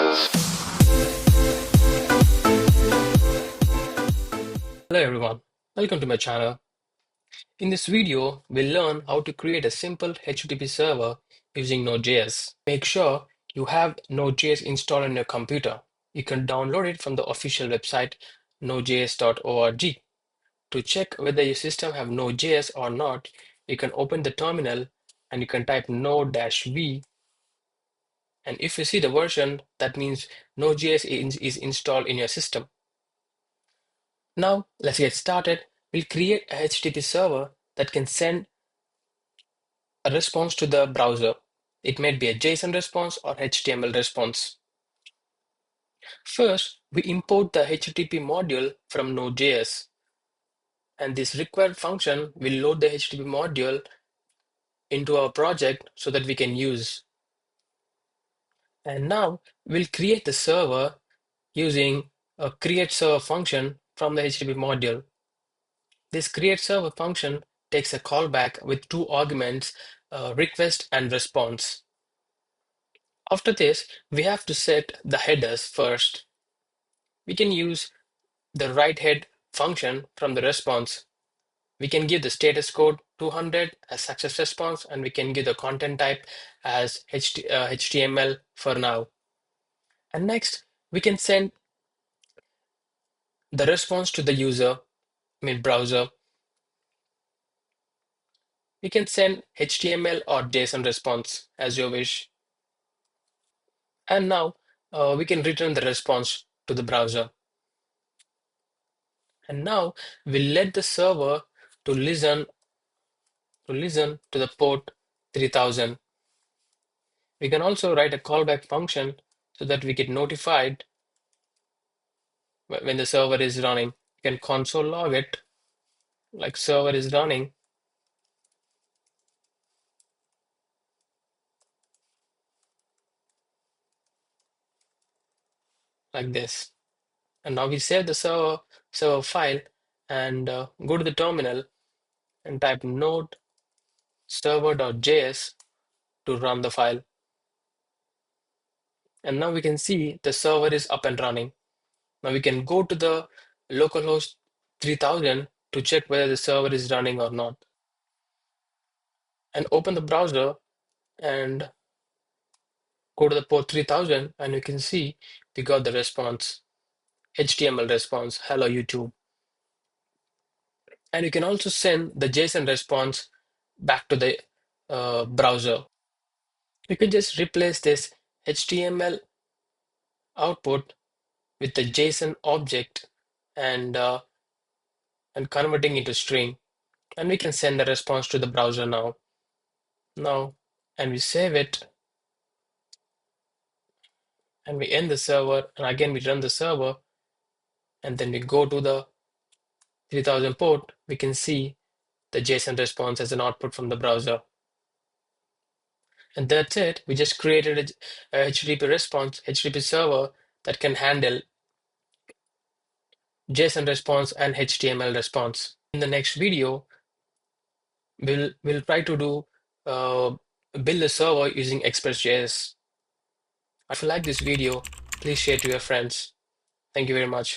Hello everyone, welcome to my channel. In this video, we'll learn how to create a simple HTTP server using Node.js. Make sure you have Node.js installed on your computer. You can download it from the official website nodejs.org. To check whether your system have Node.js or not, you can open the terminal and you can type node-v, and if you see the version, that means Node.js is installed in your system. Now, let's get started. We'll create a HTTP server that can send a response to the browser. It may be a JSON response or HTML response. First, we import the HTTP module from Node.js, and this required function will load the HTTP module into our project so that we can use. And now we'll create the server using a create server function from the HTTP module. This create server function takes a callback with two arguments, request and response. After this, we have to set the headers first. We can use the write head function from the response. We can give the status code 200 as success response, and we can give the content type as HTML for now. And next, we can send the response to the user, browser. We can send HTML or JSON response as you wish. And now we can return the response to the browser. And now we'll let the server to listen to the port 3000. We can also write a callback function so that we get notified when the server is running. You can console log it like server is running. Like this. And now we save the server file and go to the terminal and type node server.js to run the file. And now we can see the server is up and running. Now we can go to the localhost 3000 to check whether the server is running or not. And open the browser and go to the port 3000, and you can see we got the response, HTML response, hello YouTube. And you can also send the JSON response back to the browser. You can just replace this HTML output with the JSON object and converting into string, and we can send the response to the browser now. And we save it, and we end the server, and again we run the server, and then we go to the 3000 port. We can see the JSON response as an output from the browser. And that's it. We just created a HTTP response, HTTP server that can handle JSON response and HTML response. In the next video, we'll try to do build a server using Express.js. If you like this video, please share to your friends. Thank you very much.